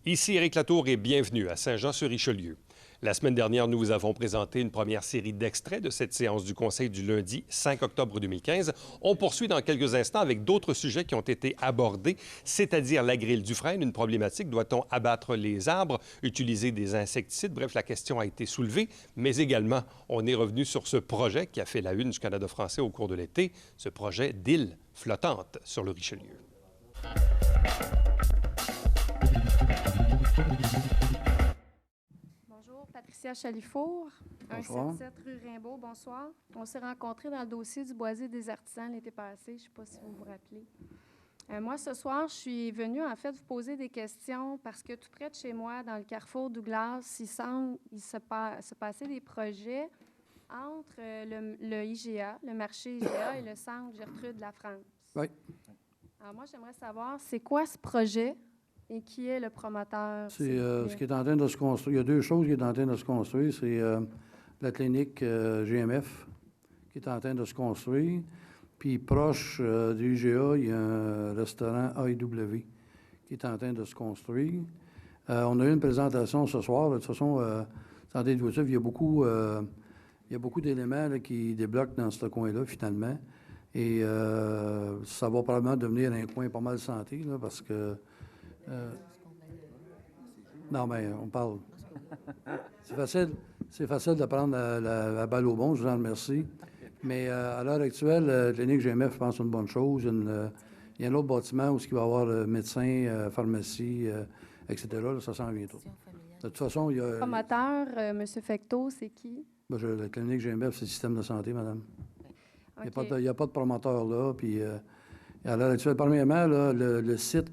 Ici Éric Latour et bienvenue à Saint-Jean-sur-Richelieu. La semaine dernière, nous vous avons présenté une première série d'extraits de cette séance du Conseil du lundi 5 octobre 2015. On poursuit dans quelques instants avec d'autres sujets qui ont été abordés, c'est-à-dire la grille du frêne, une problématique. Doit-on abattre les arbres, utiliser des insecticides? Bref, la question a été soulevée, mais également, on est revenu sur ce projet qui a fait la une du Canada français au cours de l'été, ce projet d'île flottante sur le Richelieu. Bonjour, Patricia Chalifour, 177 rue Rimbaud, bonsoir. On s'est rencontrés dans le dossier du boisier des artisans l'été passé, je ne sais pas si vous vous rappelez. Moi, ce soir, je suis venue en fait vous poser des questions parce que tout près de chez moi, dans le carrefour Douglas, il semble se passer des projets entre le IGA, le marché IGA et le centre Gertrude Lafrance. Oui. Alors moi, j'aimerais savoir, c'est quoi ce projet? Et qui est le promoteur? C'est ce qui est en train de se construire. Il y a deux choses qui sont en train de se construire. C'est la clinique GMF qui est en train de se construire. Puis proche du IGA, il y a un restaurant AEW qui est en train de se construire. On a eu une présentation ce soir. De toute façon, santé de voiture, il y a beaucoup d'éléments là, qui débloquent dans ce coin-là, finalement. Et ça va probablement devenir un coin pas mal santé, là, parce que... non, mais on parle. C'est facile de prendre la balle au bon, je vous en remercie. Mais à l'heure actuelle, la clinique GMF, je pense, c'est une bonne chose. Il y a un autre bâtiment où il va y avoir médecin, pharmacie, etc. Là, ça s'en vient tout. De toute façon, il y a... Le promoteur, M. Fecteau, c'est qui? Ben, la clinique GMF, c'est le système de santé, madame. Okay. Il n'y a pas de promoteur là. Puis, à l'heure actuelle, premièrement, là, le site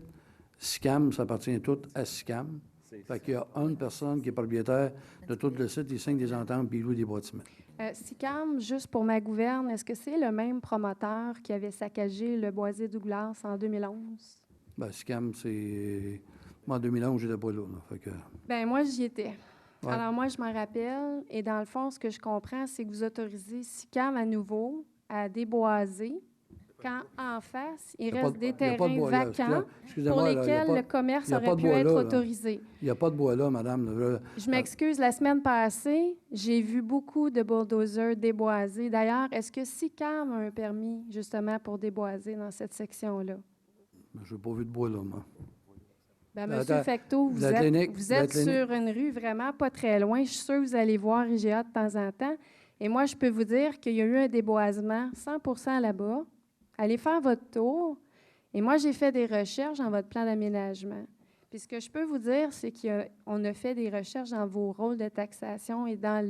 SICAM, ça appartient tout à SICAM. Fait qu'il y a une personne qui est propriétaire de tout le site, il signe des ententes puis il loue des bâtiments. SICAM, juste pour ma gouverne, est-ce que c'est le même promoteur qui avait saccagé le boisier Douglas en 2011? Bien, SICAM, c'est... Moi, en 2011, je n'étais pas là. Fait que... Bien, moi, j'y étais. Ouais. Alors, moi, je m'en rappelle. Et dans le fond, ce que je comprends, c'est que vous autorisez SICAM à nouveau à déboiser quand en face, il reste des terrains vacants pour lesquels le commerce aurait pu être autorisé. Il n'y a pas de bois là, madame. Je m'excuse, la semaine passée, j'ai vu beaucoup de bulldozers déboiser. D'ailleurs, est-ce que SICAM a un permis, justement, pour déboiser dans cette section-là? Je n'ai pas vu de bois là, moi. Bien, M. Fecteau, vous êtes sur une rue vraiment pas très loin. Je suis sûre que vous allez voir IGA de temps en temps. Et moi, je peux vous dire qu'il y a eu un déboisement 100% là-bas. Allez faire votre tour. Et moi, j'ai fait des recherches dans votre plan d'aménagement. Puis ce que je peux vous dire, c'est qu'on a fait des recherches dans vos rôles de taxation et dans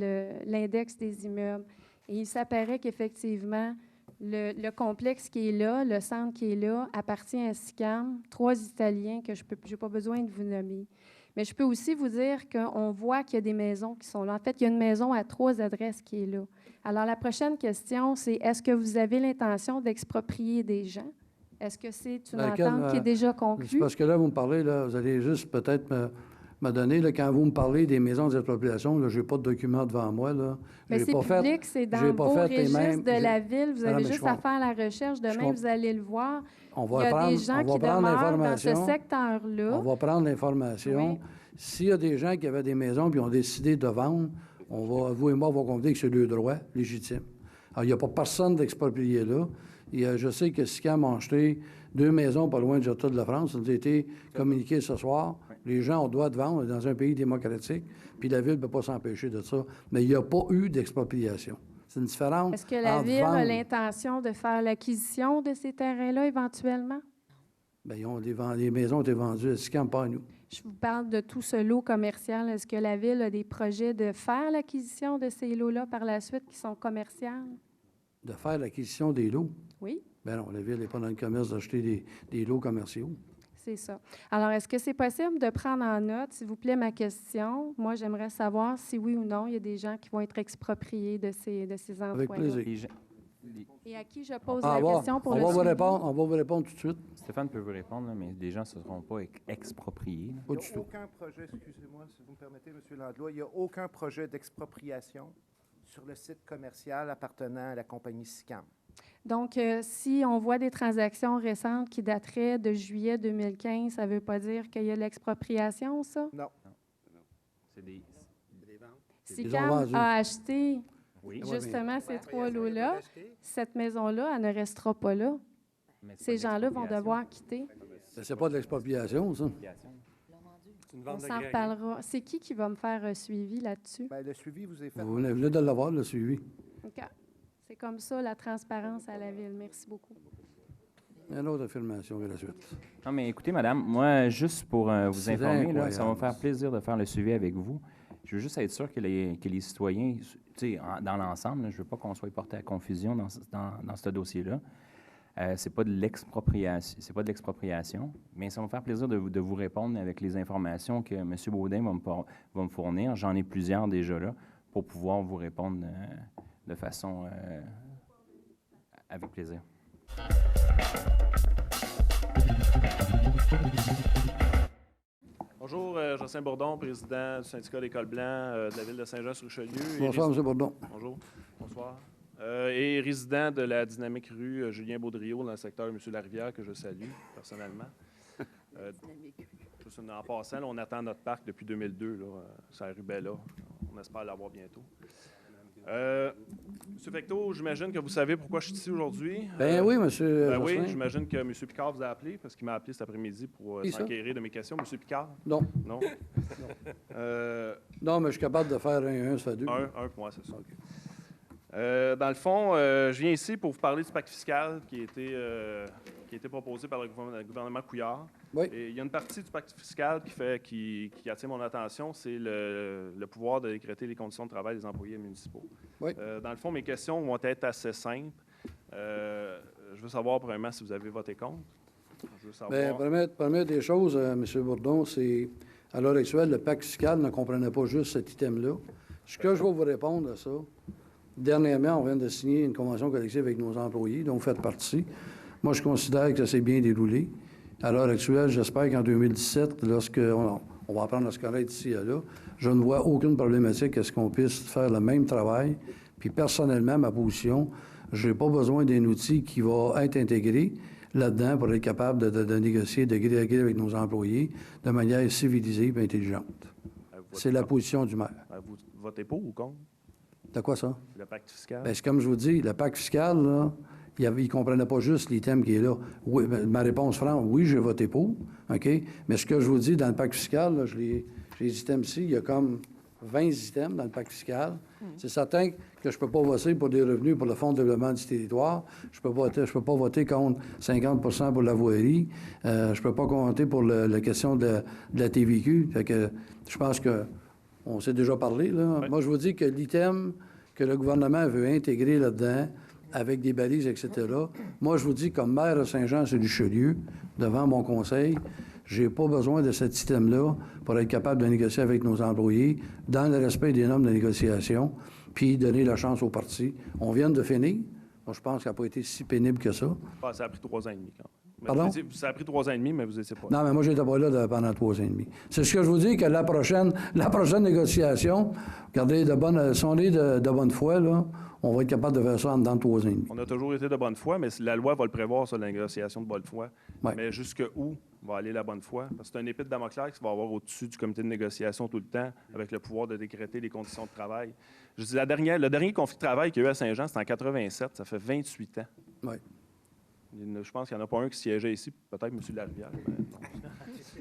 l'index des immeubles. Et il s'apparaît qu'effectivement, le complexe qui est là, le centre qui est là, appartient à SICAM, 3 Italiens que je n'ai pas besoin de vous nommer. Mais je peux aussi vous dire qu'on voit qu'il y a des maisons qui sont là. En fait, il y a une maison à 3 adresses qui est là. Alors, la prochaine question, c'est est-ce que vous avez l'intention d'exproprier des gens? Est-ce que c'est une entente qui est déjà conclue? Parce que là, vous me parlez, là, vous allez juste peut-être me donner, là, quand vous me parlez des maisons d'expropriation, je n'ai pas de document devant moi. Là. Mais c'est public, c'est dans le beau registre de la ville. Vous avez juste à faire la recherche. Demain, vous allez le voir. Il y a des gens qui demeurent dans ce secteur-là. On va prendre l'information. Oui. S'il y a des gens qui avaient des maisons et ont décidé de vendre, vous et moi, on va convenir que c'est le droit légitime. Alors, il n'y a pas personne d'exproprié là. Et, je sais que SICAM a acheté 2 maisons pas loin de Gertrude Lafrance. Ça nous a été communiqué ce soir. Les gens ont le droit de vendre dans un pays démocratique, puis la Ville ne peut pas s'empêcher de ça. Mais il n'y a pas eu d'expropriation. C'est une différence. Est-ce que la Ville a l'intention de faire l'acquisition de ces terrains-là éventuellement? Bien, les maisons ont été vendues à SICAM, pas à nous. Je vous parle de tout ce lot commercial. Est-ce que la Ville a des projets de faire l'acquisition de ces lots-là par la suite qui sont commerciales? De faire l'acquisition des lots? Oui. Bien non, la Ville n'est pas dans le commerce d'acheter des lots commerciaux. C'est ça. Alors, est-ce que c'est possible de prendre en note, s'il vous plaît, ma question? Moi, j'aimerais savoir si oui ou non, il y a des gens qui vont être expropriés de ces endroits-là. Avec plaisir. Et à qui je pose la question pour le suivi? On va vous répondre tout de suite. Stéphane peut vous répondre, là, mais les gens ne seront pas expropriés. Il n'y a aucun projet, excusez-moi, si vous me permettez, M. Landlois, il n'y a aucun projet d'expropriation sur le site commercial appartenant à la compagnie SICAM. Donc, si on voit des transactions récentes qui dateraient de juillet 2015, ça ne veut pas dire qu'il y a l'expropriation, ça? Non. C'est des ventes. Si CAM a acheté justement ces Oui, 3 lots-là, cette maison-là, elle ne restera pas là. Ces gens-là vont devoir quitter. C'est pas de l'expropriation, ça? On s'en reparlera. C'est qui va me faire un suivi là-dessus? Bien, le suivi vous est fait. Vous venez de l'avoir, le suivi. OK. C'est comme ça, la transparence à la Ville. Merci beaucoup. Une autre affirmation vers la suite. Non, mais écoutez, madame, moi, juste pour vous informer, là, ça va me faire plaisir de faire le suivi avec vous. Je veux juste être sûr que les citoyens, tu sais, dans l'ensemble, je ne veux pas qu'on soit porté à confusion dans ce dossier-là. C'est pas de l'expropriation, mais ça va me faire plaisir de vous répondre avec les informations que M. Baudin va me fournir. J'en ai plusieurs déjà là pour pouvoir vous répondre de façon avec plaisir. Bonjour, Jocelyn Bourdon, président du syndicat d'École Blanc de la ville de Saint-Jean-sur-Richelieu. Bonsoir, M. Bourdon. Bonjour. Bonsoir. Et résident de la Dynamique Rue Julien Baudriot dans le secteur M. Larivière, que je salue personnellement. Juste en passant, là, on attend notre parc depuis 2002, là, sur la rue Bella. On espère l'avoir bientôt. M. Fecteau, j'imagine que vous savez pourquoi je suis ici aujourd'hui. Ben oui, monsieur. Ben oui, j'imagine que M. Picard vous a appelé, parce qu'il m'a appelé cet après-midi pour s'enquérir de mes questions. M. Picard? Non. Non? Non, mais je suis capable de faire un, ça fait 2. Un pour moi, c'est ça. Okay. Dans le fond, je viens ici pour vous parler du pacte fiscal qui a été proposé par le gouvernement Couillard. Oui. Et il y a une partie du pacte fiscal qui attire mon attention, c'est le pouvoir de décréter les conditions de travail des employés municipaux. Oui. Dans le fond, mes questions vont être assez simples. Je veux savoir, premièrement, si vous avez voté contre. Je veux savoir... Bien, première des choses, M. Bourdon, c'est, à l'heure actuelle, le pacte fiscal ne comprenait pas juste cet item-là. Ce que je vais vous répondre à ça, dernièrement, on vient de signer une convention collective avec nos employés, dont vous faites partie. Moi, je considère que ça s'est bien déroulé. À l'heure actuelle, j'espère qu'en 2017, lorsqu'on va apprendre à se connaître d'ici à là, je ne vois aucune problématique à ce qu'on puisse faire le même travail. Puis personnellement, ma position, je n'ai pas besoin d'un outil qui va être intégré là-dedans pour être capable de négocier, de gré à gré avec nos employés de manière civilisée et intelligente. C'est la position du maire. Vous votez pour ou contre? De quoi ça? Le pacte fiscal? Bien, c'est comme je vous dis, le pacte fiscal, là, il ne comprenait pas juste l'item qui est là. Oui, ma réponse franche, oui, j'ai voté pour, OK? Mais ce que je vous dis, dans le pacte fiscal, là, j'ai les items ici, il y a comme 20 items dans le pacte fiscal. C'est certain que je ne peux pas voter pour des revenus pour le Fonds de développement du territoire. Je ne peux pas voter contre 50 pour la voirie. Je ne peux pas compter pour la question de la TVQ. Fait que je pense qu'on s'est déjà parlé, là. Oui. Moi, je vous dis que l'item que le gouvernement veut intégrer là-dedans, avec des balises, etc., moi, je vous dis, comme maire de Saint-Jean-sur-Richelieu, devant mon conseil, je n'ai pas besoin de cet item-là pour être capable de négocier avec nos employés dans le respect des normes de négociation, puis donner la chance aux partis. On vient de finir. Moi, je pense que ça n'a pas été si pénible que ça. Ah, ça a pris 3 ans et demi, quand même. Pardon? Ça a pris 3 ans et demi, mais vous n'étiez pas. Non, mais moi, j'étais pas là pendant 3 ans et demi. C'est ce que je vous dis, que la prochaine négociation, regardez, si on est de bonne foi, là, on va être capable de faire ça en dedans de 3 ans et demi. On a toujours été de bonne foi, mais la loi va le prévoir, ça, la négociation de bonne foi. Ouais. Mais jusqu'où va aller la bonne foi? Parce que c'est un épée de Damoclès qui va avoir au-dessus du comité de négociation tout le temps, avec le pouvoir de décréter les conditions de travail. Je dis, le dernier conflit de travail qu'il y a eu à Saint-Jean, c'était en 87, ça fait 28 ans. Oui. Je pense qu'il n'y en a pas un qui siégeait ici, peut-être M. Larivière. Mais non.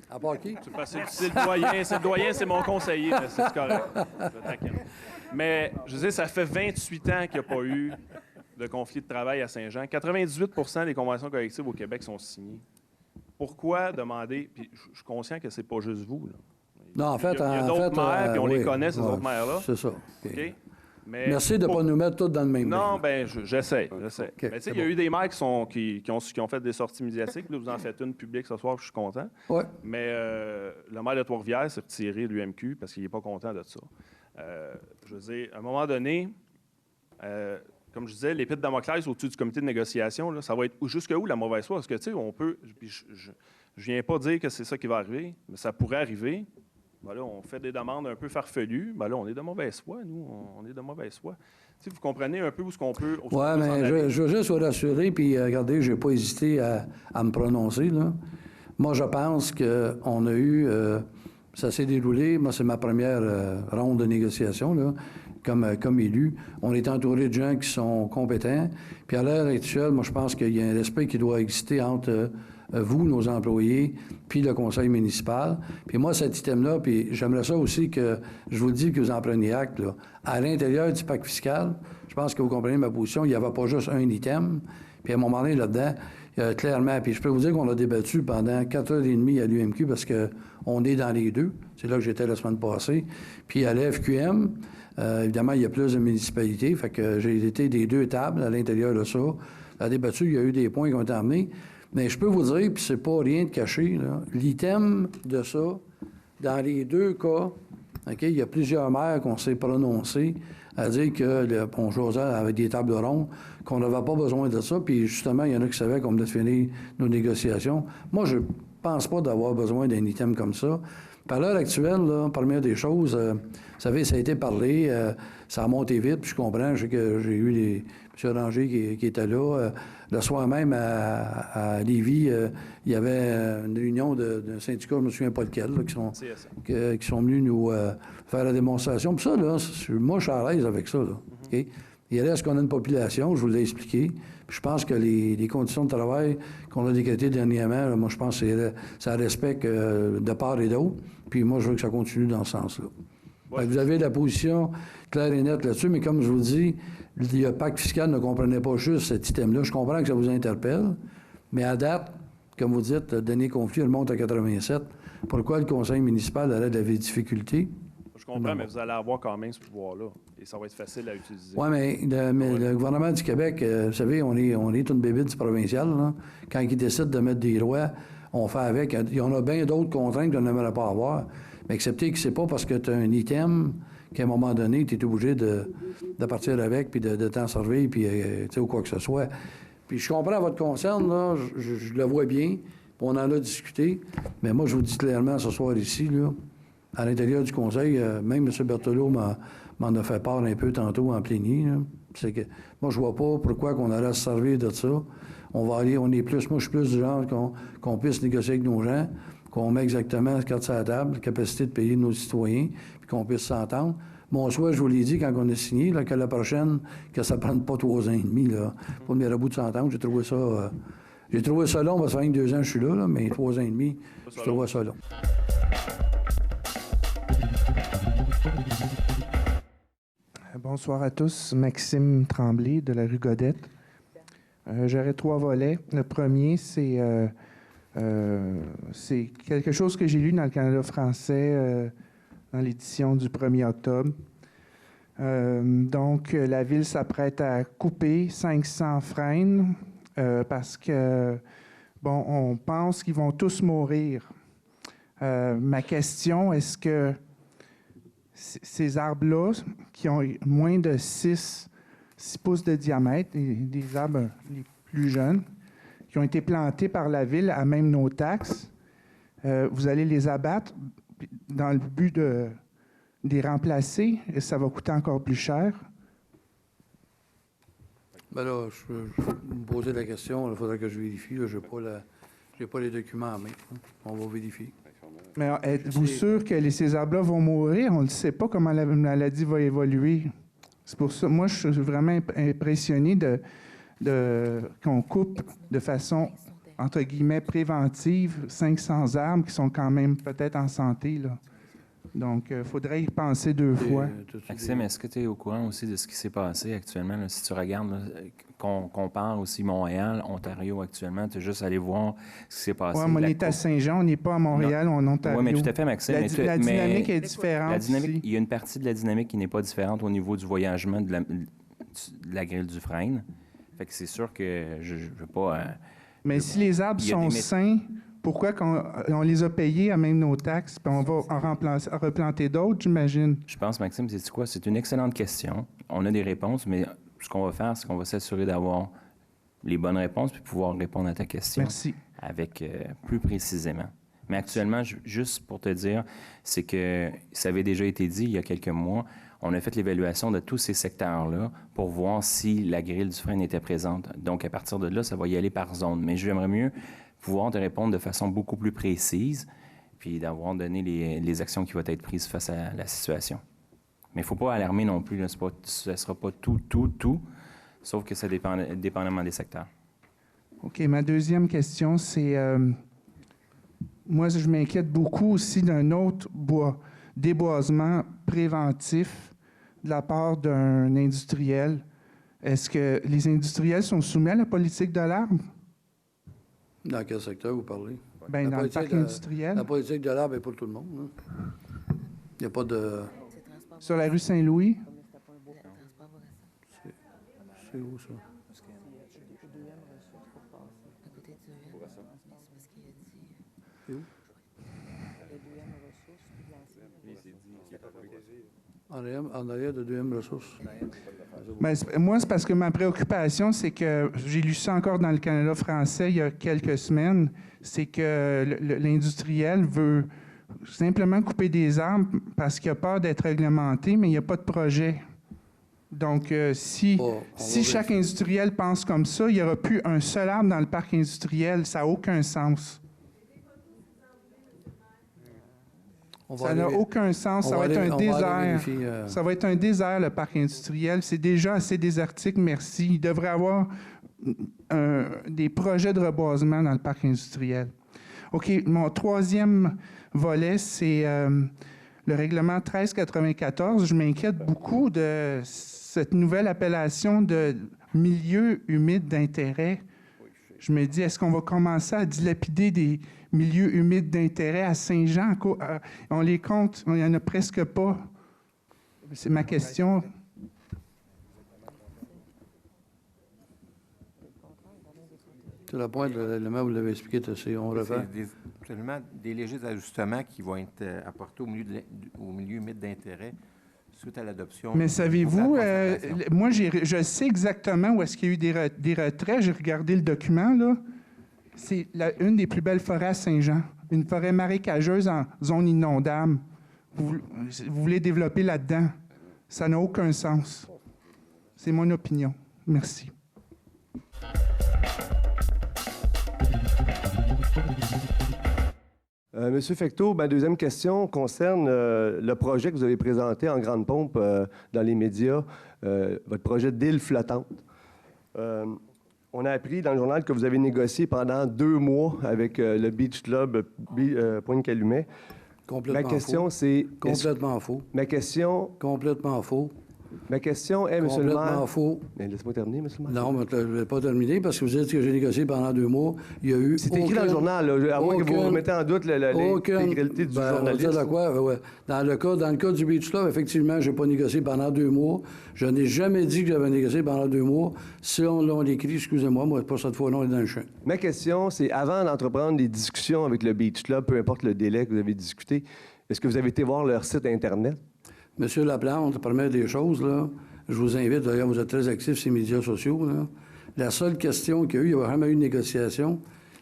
À part qui? C'est le doyen, c'est mon conseiller, mais c'est correct. Mais, je veux dire, ça fait 28 ans qu'il n'y a pas eu de conflit de travail à Saint-Jean. 98 des conventions collectives au Québec sont signées. Pourquoi demander... Puis je suis conscient que c'est pas juste vous, là. Non, en fait... Il y a d'autres maires, puis on les connaît, ces ouais, autres maires-là. C'est ça. OK? Mais merci de ne pas nous mettre tous dans le même non, bain. bien, j'essaie. Okay, Mais tu sais, il y a eu des maires qui ont fait des sorties médiatiques. Là, vous en faites une publique ce soir, je suis content. Ouais. Mais le maire de Trois-Rivières s'est retiré de l'UMQ parce qu'il n'est pas content de ça. Je veux dire, à un moment donné, comme je disais, l'épée de Damoclès au-dessus du comité de négociation, là, ça va être jusqu'où la mauvaise foi? Parce que, tu sais, on peut... Je viens pas dire que c'est ça qui va arriver, mais ça pourrait arriver. Ben là, on fait des demandes un peu farfelues. Ben là, on est de mauvaise foi, nous. On est de mauvaise foi. vous comprenez un peu où ce qu'on peut... Oui, mais je veux juste vous rassurer, puis regardez, je n'ai pas hésité à me prononcer, là. Moi, je pense qu'on a eu... ça s'est déroulé, moi, c'est ma première ronde de négociation, là, comme élu. On est entouré de gens qui sont compétents. Puis à l'heure actuelle, moi, je pense qu'il y a un respect qui doit exister entre vous, nos employés, puis le conseil municipal. Puis moi, cet item-là, puis j'aimerais ça aussi que, je vous le dis, que vous en preniez acte, là. À l'intérieur du pacte fiscal, je pense que vous comprenez ma position, il n'y avait pas juste un item. Puis à un moment donné, là-dedans, clairement, puis je peux vous dire qu'on a débattu pendant 4h30 à l'UMQ parce qu'on est dans les deux. C'est là que j'étais la semaine passée. Puis à l'FQM, évidemment, il y a plus de municipalités, fait que j'ai été des deux tables à l'intérieur de ça. La débattu, il y a eu des points qui ont été amenés. Mais je peux vous dire, puis c'est pas rien de caché, là, l'item de ça, dans les deux cas, OK, il y a plusieurs maires qu'on s'est prononcés à dire qu'on jasait avec des tables rondes, qu'on n'avait pas besoin de ça, puis justement, il y en a qui savaient qu'on venait de finir nos négociations. Moi, je pense pas d'avoir besoin d'un item comme ça. Par l'heure actuelle, là, première des choses, vous savez, ça a été parlé, ça a monté vite, puis je comprends, je sais que j'ai eu M. Ranger qui était là. Le soir même, à Lévis, il y avait une réunion d'un syndicat, je ne me souviens pas lequel, là, qui sont venus nous faire la démonstration. Puis ça, là, moi, je suis à l'aise avec ça, là. OK? Il reste qu'on a une population, je vous l'ai expliqué. Puis je pense que les conditions de travail qu'on a décrétées dernièrement, là, moi, je pense que ça respecte de part et d'autre. Puis moi, je veux que ça continue dans ce sens-là. Ouais. Vous avez la position claire et nette là-dessus, mais comme je vous dis, le pacte fiscal ne comprenait pas juste cet item-là. Je comprends que ça vous interpelle, mais à date, comme vous dites, le dernier conflit remonte à 87. Pourquoi le conseil municipal aurait des difficultés? Je comprends, mais vous allez avoir quand même ce pouvoir-là. Et ça va être facile à utiliser. Oui, mais le gouvernement du Québec, vous savez, on est une bébite du provincial, là. Quand ils décident de mettre des lois, on fait avec. Il y en a bien d'autres contraintes qu'on n'aimerait pas avoir. Mais acceptez que c'est pas parce que tu as un item qu'à un moment donné, tu es obligé de partir avec, puis de t'en servir, puis ou quoi que ce soit. Puis je comprends votre concerne, là, je le vois bien, puis on en a discuté. Mais moi, je vous dis clairement ce soir ici, là, à l'intérieur du conseil, même M. Berthelot m'en a fait part un peu tantôt en plénier. C'est que moi, je vois pas pourquoi qu'on aurait à se servir de ça. On va aller, moi, je suis plus du genre qu'on puisse négocier avec nos gens, qu'on met exactement la carte sur la table, la capacité de payer nos citoyens, puis qu'on puisse s'entendre. Mon souhait, je vous l'ai dit quand on a signé, là, que la prochaine, que ça ne prenne pas 3 ans et demi, là, pour le mirabout de s'entendre. J'ai trouvé ça long, parce que ça fait 2 ans que je suis là, mais 3 ans et demi, je trouve ça long. Bonsoir à tous. Maxime Tremblay de la rue Godette. J'aurais 3 volets. Le premier, c'est quelque chose que j'ai lu dans le Canada français dans l'édition du 1er octobre. Donc, la Ville s'apprête à couper 500 frênes parce que, bon, on pense qu'ils vont tous mourir. Ma question, est-ce que ces arbres-là, qui ont moins de 6 pouces de diamètre, des arbres les plus jeunes, qui ont été plantés par la Ville à même nos taxes, vous allez les abattre dans le but de les remplacer, et ça va coûter encore plus cher? Bien là, je peux me poser la question, il faudrait que je vérifie. Je n'ai pas les documents en main. On va vérifier. Mais êtes-vous sûr que ces arbres-là vont mourir? On ne sait pas comment la maladie va évoluer. C'est pour ça, moi, je suis vraiment impressionné qu'on coupe de façon, entre guillemets, préventive 500 arbres qui sont quand même peut-être en santé, là. Donc, il faudrait y penser 2 fois. Maxime, est-ce que tu es au courant aussi de ce qui s'est passé actuellement? Là, si tu regardes, qu'on compare aussi Montréal, Ontario actuellement, tu es juste allé voir ce qui s'est passé. Oui, mais on est à Saint-Jean, on n'est pas à Montréal ou en Ontario. Oui, mais tout à fait, Maxime. La dynamique est différente. Il y a une partie de la dynamique qui n'est pas différente au niveau du voyagement de la grille du frêne. Fait que c'est sûr que je ne veux pas... mais si les arbres sont sains, pourquoi on les a payés à même nos taxes, puis on va en replanter d'autres, j'imagine? Je pense, Maxime, c'est quoi? C'est une excellente question. On a des réponses, mais ce qu'on va faire, c'est qu'on va s'assurer d'avoir les bonnes réponses puis pouvoir répondre à ta question. Merci. Avec plus précisément. Mais actuellement, juste pour te dire, c'est que ça avait déjà été dit il y a quelques mois, On a fait l'évaluation de tous ces secteurs-là pour voir si la grille du frein était présente. Donc, à partir de là, ça va y aller par zone. Mais j'aimerais mieux pouvoir te répondre de façon beaucoup plus précise, puis d'avoir donné les actions qui vont être prises face à la situation. Mais il ne faut pas alarmer non plus. Ce ne sera pas tout, sauf que ça dépend dépendamment des secteurs. OK. Ma deuxième question, c'est... moi, je m'inquiète beaucoup aussi d'un autre déboisement préventif de la part d'un industriel. Est-ce que les industriels sont soumis à la politique de l'arbre? Dans quel secteur vous parlez? Bien, dans le parc industriel. La politique de l'arbre est pour tout le monde. Hein? Il n'y a pas de... Sur la rue Saint-Louis? C'est où, ça? C'est où? En arrière de 2M Ressources. Bien, moi, c'est parce que ma préoccupation, c'est que j'ai lu ça encore dans le Canada français il y a quelques semaines, c'est que l'industriel veut simplement couper des arbres parce qu'il a peur d'être réglementé, mais il n'y a pas de projet. Donc, si chaque industriel pense comme ça, il n'y aura plus un seul arbre dans le parc industriel. Ça n'a aucun sens. Ça n'a aucun sens. Ça va être un désert. Ça va être un désert, le parc industriel. C'est déjà assez désertique, merci. Il devrait y avoir des projets de reboisement dans le parc industriel. OK, mon troisième volet, c'est le règlement 1394. Je m'inquiète beaucoup de cette nouvelle appellation de milieu humide d'intérêt. Je me dis, est-ce qu'on va commencer à dilapider des milieux humides d'intérêt à Saint-Jean? On les compte, il n'y en a presque pas. C'est ma question. C'est le point de l'élément, vous l'avez expliqué, on refait. C'est seulement des légers ajustements qui vont être apportés au milieu humide d'intérêt suite à l'adoption. Mais savez-vous, moi, je sais exactement où est-ce qu'il y a eu des retraits. J'ai regardé le document, là. C'est une des plus belles forêts à Saint-Jean. Une forêt marécageuse en zone inondable. Vous voulez développer là-dedans. Ça n'a aucun sens. C'est mon opinion. Merci. Monsieur Fecteau, ma deuxième question concerne le projet que vous avez présenté en grande pompe dans les médias, votre projet d'île flottante. On a appris dans le journal que vous avez négocié pendant 2 mois avec le Beach Club Pointe-Calumet. Complètement ma question, faux. C'est... Complètement faux. Ma question... Complètement faux. Ma question est, monsieur le maire... Complètement faux. Mais laisse-moi terminer, monsieur le maire. Non, mais je ne vais pas terminer parce que vous dites que j'ai négocié pendant 2 mois. Il y a eu c'est écrit dans le journal, là, à moins que vous remettez en doute l'intégralité du journaliste. Dans le cas du Beach Club, effectivement, je n'ai pas négocié pendant 2 mois. Je n'ai jamais dit que j'avais négocié pendant 2 mois. Si on l'écrit, excusez-moi, moi, pas cette fois, non, on est dans le champ. Ma question, c'est avant d'entreprendre des discussions avec le Beach Club, peu importe le délai que vous avez discuté, est-ce que vous avez été voir leur site Internet? Monsieur Laplante, première des choses, là, je vous invite, d'ailleurs, vous êtes très actifs sur les médias sociaux, là. La seule question qu'il y a eu, il n'y a vraiment eu de négociation.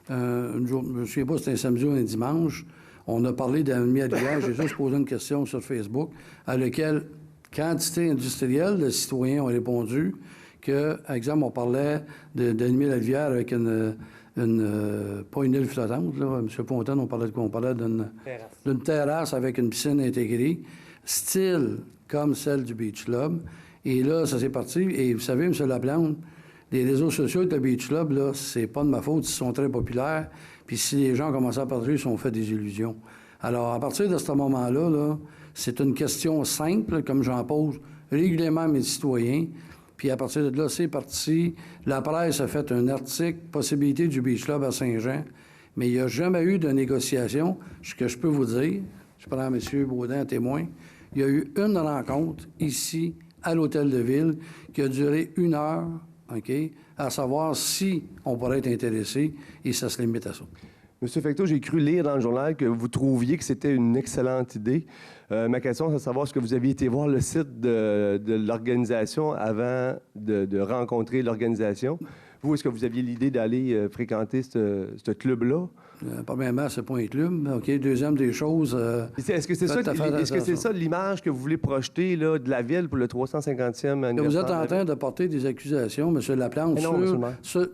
Je ne me souviens pas si c'était un samedi ou un dimanche. On a parlé d'Annemie Adrière. J'ai juste posé une question sur Facebook à laquelle quantité industrielle de citoyens ont répondu que, par exemple, on parlait d'Annemie Adrière avec pas une île flottante, là. M. Fontaine, on parlait de quoi? On parlait d'une terrasse avec une piscine intégrée, style comme celle du Beach Club. Et là, ça s'est parti. Et vous savez, M. Laplante, les réseaux sociaux de Beach Club, là, c'est pas de ma faute, ils sont très populaires. Puis si les gens commencent à parler, ils se sont fait des illusions. Alors, à partir de ce moment-là, là, c'est une question simple, comme j'en pose régulièrement à mes citoyens. Puis à partir de là, c'est parti. La presse a fait un article, possibilité du Beach Club à Saint-Jean, mais il n'y a jamais eu de négociation. Ce que je peux vous dire, je prends M. Baudin à témoin, il y a eu une rencontre ici, à l'Hôtel de Ville, qui a duré 1 heure, OK, à savoir si on pourrait être intéressé, et ça se limite à ça. Monsieur Fecteau, j'ai cru lire dans le journal que vous trouviez que c'était une excellente idée. Ma question, c'est de savoir est-ce que vous aviez été voir le site de l'organisation avant de rencontrer l'organisation. Vous, est-ce que vous aviez l'idée d'aller fréquenter ce club-là? Premièrement, c'est pas un club. OK. Deuxième des choses... Est-ce que c'est ça l'image que vous voulez projeter là, de la ville pour le 350e anniversaire? Vous êtes en train de porter des accusations, M. Laplante,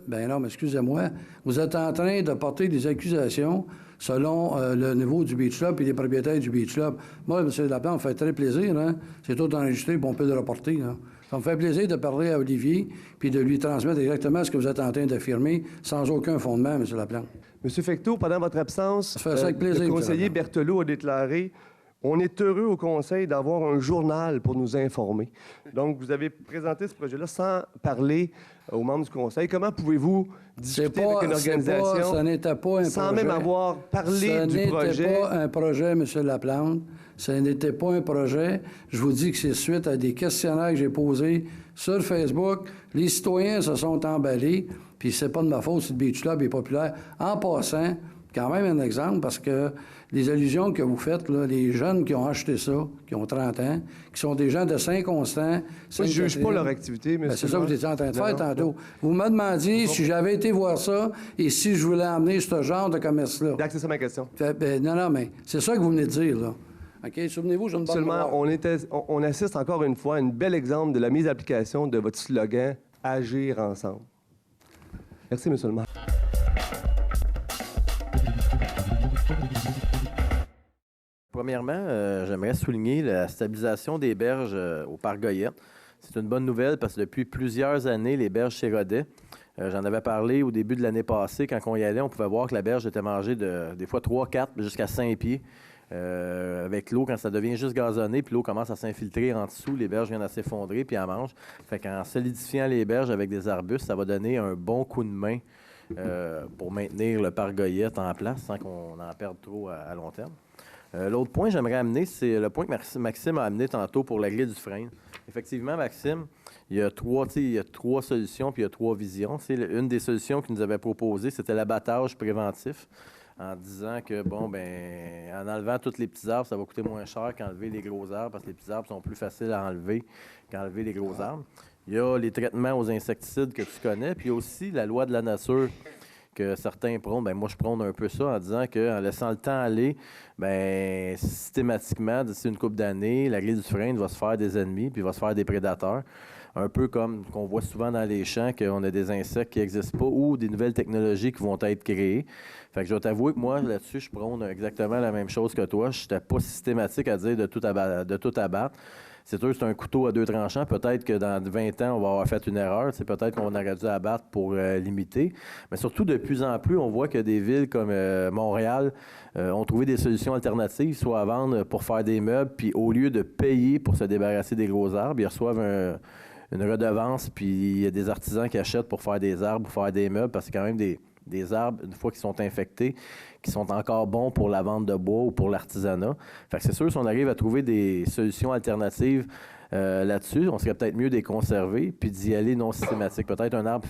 ben non, mais excusez-moi. Vous êtes en train de porter des accusations selon le niveau du Beach Club et les propriétaires du Beach Club. Moi, M. Laplante, ça me fait très plaisir. Hein? C'est tout enregistré, puis on peut le reporter. Hein? Ça me fait plaisir de parler à Olivier puis de lui transmettre exactement ce que vous êtes en train d'affirmer sans aucun fondement, M. Laplante. M. Fecteau, pendant votre absence, plaisir, le conseiller Berthelot a déclaré « On est heureux au Conseil d'avoir un journal pour nous informer. » Donc, vous avez présenté ce projet-là sans parler aux membres du Conseil. Comment pouvez-vous discuter avec une organisation ça n'était pas un sans projet. Même avoir parlé du projet? Ce n'était pas un projet, M. Laplante. Ce n'était pas un projet. Je vous dis que c'est suite à des questionnaires que j'ai posés sur Facebook. Les citoyens se sont emballés, puis c'est pas de ma faute si le Beach Club est populaire. En passant, quand même un exemple, parce que les allusions que vous faites, là, les jeunes qui ont acheté ça, qui ont 30 ans, qui sont des gens de Saint-Constant... Je ne juge pas leur activité, mais c'est ça que vous étiez en train de faire tantôt. Vous me demandiez si j'avais été voir ça et si je voulais emmener ce genre de commerce-là. C'est ça ma question. Non, mais c'est ça que vous venez de dire, là. OK, souvenez-vous, je ne parle pas. Seulement, on assiste encore une fois à un bel exemple de la mise en application de votre slogan « Agir ensemble ». Merci, M. le maire. Premièrement, j'aimerais souligner la stabilisation des berges au parc Goyette. C'est une bonne nouvelle parce que depuis plusieurs années, les berges s'éradaient. J'en avais parlé au début de l'année passée. Quand on y allait, on pouvait voir que la berge était mangée des fois 3, 4, jusqu'à 5 pieds. Avec l'eau, quand ça devient juste gazonné, puis l'eau commence à s'infiltrer en dessous, les berges viennent à s'effondrer, puis elles mangent. Fait qu'en solidifiant les berges avec des arbustes, ça va donner un bon coup de main pour maintenir le parc Goyette en place sans qu'on en perde trop à long terme. L'autre point que j'aimerais amener, c'est le point que Maxime a amené tantôt pour la grille du frein. Effectivement, Maxime, il y a 3 solutions, puis il y a 3 visions. Une des solutions qu'il nous avait proposées, c'était l'abattage préventif, en disant que, en enlevant tous les petits arbres, ça va coûter moins cher qu'enlever les gros arbres, parce que les petits arbres sont plus faciles à enlever qu'enlever les gros arbres. Il y a les traitements aux insecticides que tu connais, puis il y a aussi la loi de la nature que certains prônent. Moi, je prône un peu ça en disant qu'en laissant le temps aller, systématiquement, d'ici une couple d'années, la grille du frein va se faire des ennemis, puis va se faire des prédateurs. Un peu comme qu'on voit souvent dans les champs, qu'on a des insectes qui n'existent pas ou des nouvelles technologies qui vont être créées. Fait que je dois t'avouer que moi, là-dessus, je prône exactement la même chose que toi. Je n'étais pas systématique à dire de tout abattre. C'est sûr que c'est un couteau à 2 tranchants. Peut-être que dans 20 ans, on va avoir fait une erreur. C'est peut-être qu'on aurait dû abattre pour limiter. Mais surtout, de plus en plus, on voit que des villes comme Montréal ont trouvé des solutions alternatives, soit à vendre pour faire des meubles, puis au lieu de payer pour se débarrasser des gros arbres, ils reçoivent une redevance, puis il y a des artisans qui achètent pour faire des arbres, pour faire des meubles, parce que c'est quand même des arbres, une fois qu'ils sont infectés, qui sont encore bons pour la vente de bois ou pour l'artisanat. Fait que c'est sûr, si on arrive à trouver des solutions alternatives là-dessus, on serait peut-être mieux de les conserver puis d'y aller non systématique. Peut-être un arbre...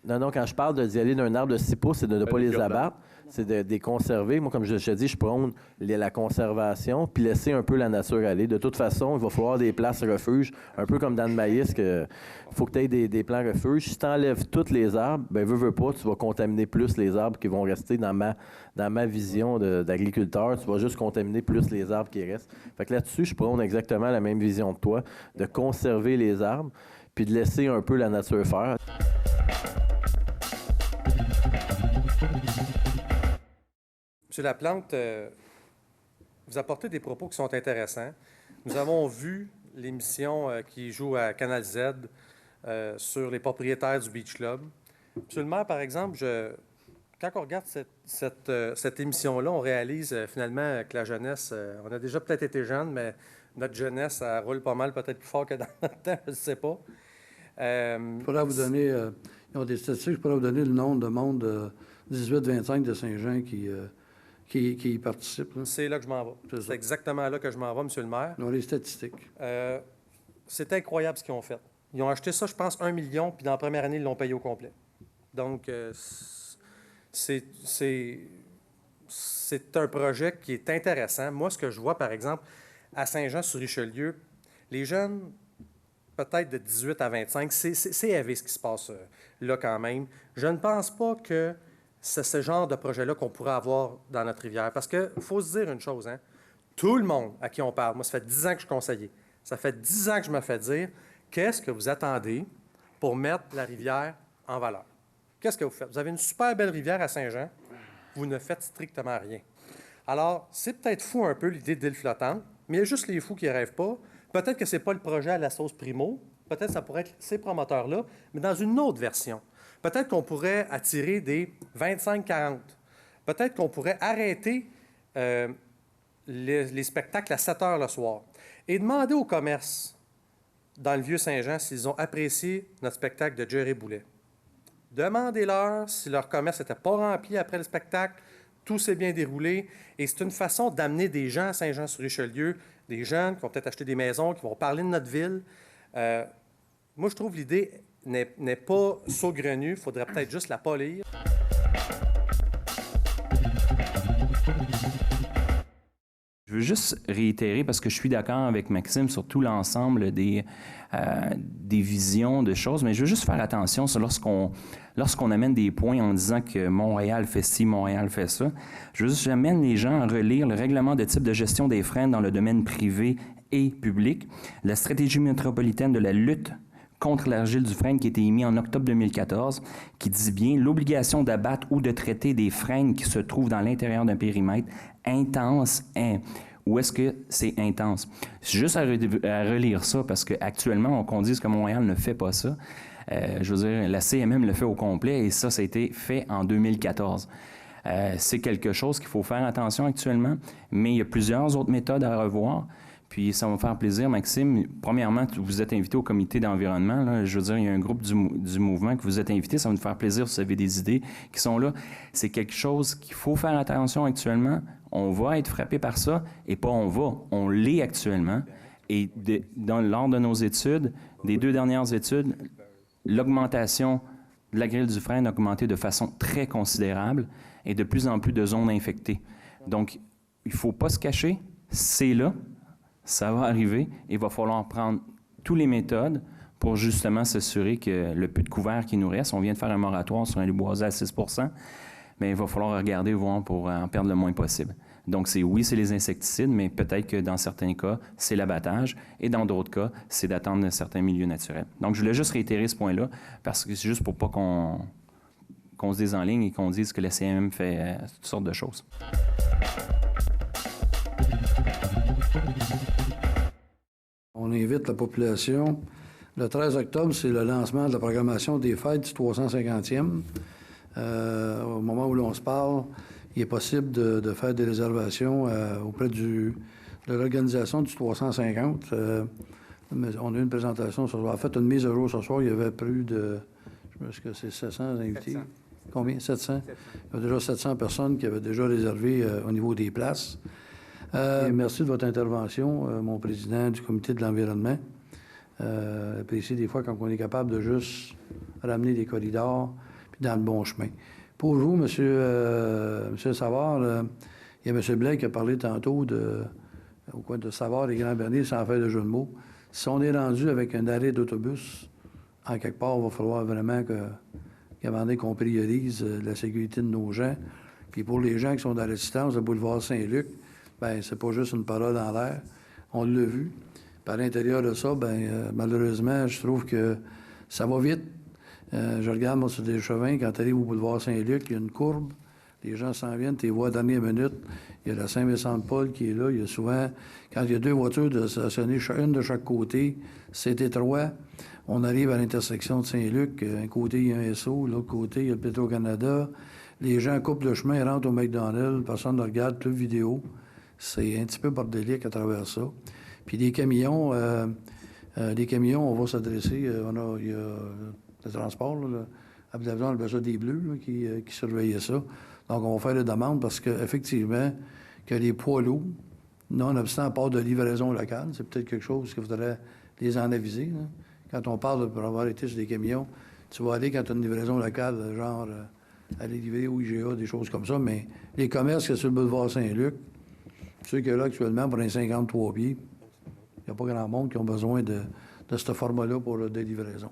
Non, quand je parle d'y aller d'un arbre de 6 pouces, c'est de ne pas les abattre, c'est de les conserver. Moi, comme je te dis, je prône la conservation puis laisser un peu la nature aller. De toute façon, il va falloir des places refuges, un peu comme dans le maïs, il faut que tu aies des plants refuges. Si tu enlèves tous les arbres, veux pas, tu vas contaminer plus les arbres qui vont rester dans ma vision d'agriculteur. Tu vas juste contaminer plus les arbres qui restent. Fait que là-dessus, je prône exactement la même vision que toi, de conserver les arbres puis de laisser un peu la nature faire. M. Laplante, vous apportez des propos qui sont intéressants. Nous avons vu l'émission qui joue à Canal Z sur les propriétaires du Beach Club. M. le maire, par exemple, quand on regarde cette émission-là, on réalise finalement que la jeunesse, on a déjà peut-être été jeunes, mais notre jeunesse, ça roule pas mal, peut-être plus fort que dans notre temps, je ne sais pas. Je pourrais vous donner, ils ont des statistiques, je pourrais vous donner le nombre de monde de 18-25 de Saint-Jean qui y participent. C'est là que je m'en vais. C'est exactement là que je m'en vais, M. le maire. Dans les statistiques. C'est incroyable ce qu'ils ont fait. Ils ont acheté ça, je pense, 1 million, puis dans la première année, ils l'ont payé au complet. Donc, c'est un projet qui est intéressant. Moi, ce que je vois, par exemple, à Saint-Jean-sur-Richelieu, les jeunes peut-être de 18 à 25. C'est élevé ce qui se passe là quand même. Je ne pense pas que c'est ce genre de projet-là qu'on pourrait avoir dans notre rivière. Parce qu'il faut se dire une chose, hein? Tout le monde à qui on parle, moi, ça fait 10 ans que je suis conseiller, ça fait 10 ans que je me fais dire, qu'est-ce que vous attendez pour mettre la rivière en valeur? Qu'est-ce que vous faites? Vous avez une super belle rivière à Saint-Jean, vous ne faites strictement rien. Alors, c'est peut-être fou un peu l'idée d'île flottante, mais il y a juste les fous qui ne rêvent pas. Peut-être que ce n'est pas le projet à la sauce Primo, peut-être que ça pourrait être ces promoteurs-là, mais dans une autre version. Peut-être qu'on pourrait attirer des 25-40. Peut-être qu'on pourrait arrêter les spectacles à 7 heures le soir et demander au commerce dans le Vieux-Saint-Jean s'ils ont apprécié notre spectacle de Jerry Boulet. Demandez-leur si leur commerce n'était pas rempli après le spectacle, tout s'est bien déroulé, et c'est une façon d'amener des gens à Saint-Jean-sur-Richelieu, des jeunes qui vont peut-être acheter des maisons, qui vont parler de notre ville. Moi, je trouve l'idée n'est pas saugrenue, il faudrait peut-être juste la polir. Je veux juste réitérer, parce que je suis d'accord avec Maxime sur tout l'ensemble des visions de choses, mais je veux juste faire attention sur lorsqu'on amène des points en disant que Montréal fait ci, Montréal fait ça. J'amène les gens à relire le règlement de type de gestion des freins dans le domaine privé et public, la stratégie métropolitaine de la lutte contre l'argile du frein qui a été émis en octobre 2014, qui dit bien l'obligation d'abattre ou de traiter des freins qui se trouvent dans l'intérieur d'un périmètre intense. Où est-ce que c'est intense? C'est juste à relire ça, parce qu'actuellement, on dise que Montréal ne fait pas ça. Je veux dire, la CMM le fait au complet, et ça a été fait en 2014. C'est quelque chose qu'il faut faire attention actuellement, mais il y a plusieurs autres méthodes à revoir. Puis ça va me faire plaisir, Maxime. Premièrement, vous êtes invité au comité d'environnement. Là. Je veux dire, il y a un groupe du mouvement que vous êtes invité. Ça va nous faire plaisir si vous avez des idées qui sont là. C'est quelque chose qu'il faut faire attention actuellement. On va être frappé par ça, et pas on l'est actuellement. Et lors de nos études, des 2 dernières études, l'augmentation de la grille du frein a augmenté de façon très considérable et de plus en plus de zones infectées. Donc, il ne faut pas se cacher, c'est là. Ça va arriver, et il va falloir prendre toutes les méthodes pour justement s'assurer que le peu de couvert qui nous reste, on vient de faire un moratoire sur un lit boisé à 6 %, mais il va falloir regarder, voir pour en perdre le moins possible. Donc, c'est les insecticides, mais peut-être que dans certains cas, c'est l'abattage, et dans d'autres cas, c'est d'attendre certains milieux naturels. Donc, je voulais juste réitérer ce point-là, parce que c'est juste pour pas qu'on se désenligne et qu'on dise que la CMM fait toutes sortes de choses. On invite la population. Le 13 octobre, c'est le lancement de la programmation des fêtes du 350e. Au moment où l'on se parle, il est possible de faire des réservations auprès de l'organisation du 350. On a eu une présentation ce soir. En fait, une mise à jour ce soir, il y avait plus de... Je pense que c'est 700 invités. 700. Combien? 700? Il y a déjà 700 personnes qui avaient déjà réservé au niveau des places. Merci de votre intervention, mon président du comité de l'environnement. Apprécier des fois quand on est capable de juste ramener des corridors puis dans le bon chemin. Pour vous, Monsieur Savard, il y a M. Blais qui a parlé tantôt au coin de Savard et Grand-Bernier, sans faire de jeu de mots. Si on est rendu avec un arrêt d'autobus, en quelque part, il va falloir vraiment qu'à un moment donné, qu'on priorise la sécurité de nos gens. Puis pour les gens qui sont dans l'assistance, le boulevard Saint-Luc, bien, c'est pas juste une parole en l'air. On l'a vu. Par l'intérieur de ça, bien, malheureusement, je trouve que ça va vite. Je regarde, moi, sur des chemins, quand tu arrives au boulevard Saint-Luc, il y a une courbe. Les gens s'en viennent, tu les vois à la dernière minute. Il y a la Saint-Vincent-de-Paul qui est là. Il y a souvent, quand il y a 2 voitures de stationner, une de chaque côté, c'est étroit. On arrive à l'intersection de Saint-Luc. Un côté, il y a un SO. L'autre côté, il y a le Petro-Canada. Les gens coupent le chemin, rentrent au McDonald's. Personne ne regarde, toute vidéo. C'est un petit peu bordélique à travers ça. Puis les camions, on va s'adresser. Il y a le transport, Abdelaziz, le besoin des Bleus là, qui surveillait ça. Donc, on va faire la demande parce qu'effectivement, que les poids lourds, nonobstant à part de livraison locale, c'est peut-être quelque chose qu'il faudrait les en aviser. Là. Quand on parle de avoir été sur des camions, tu vas aller quand tu as une livraison locale, genre aller livrer au IGA, des choses comme ça, mais les commerces qui sont sur le boulevard Saint-Luc, ceux qui sont là actuellement pour un 53 pieds, il n'y a pas grand monde qui ont besoin de de ce format-là pour des livraisons.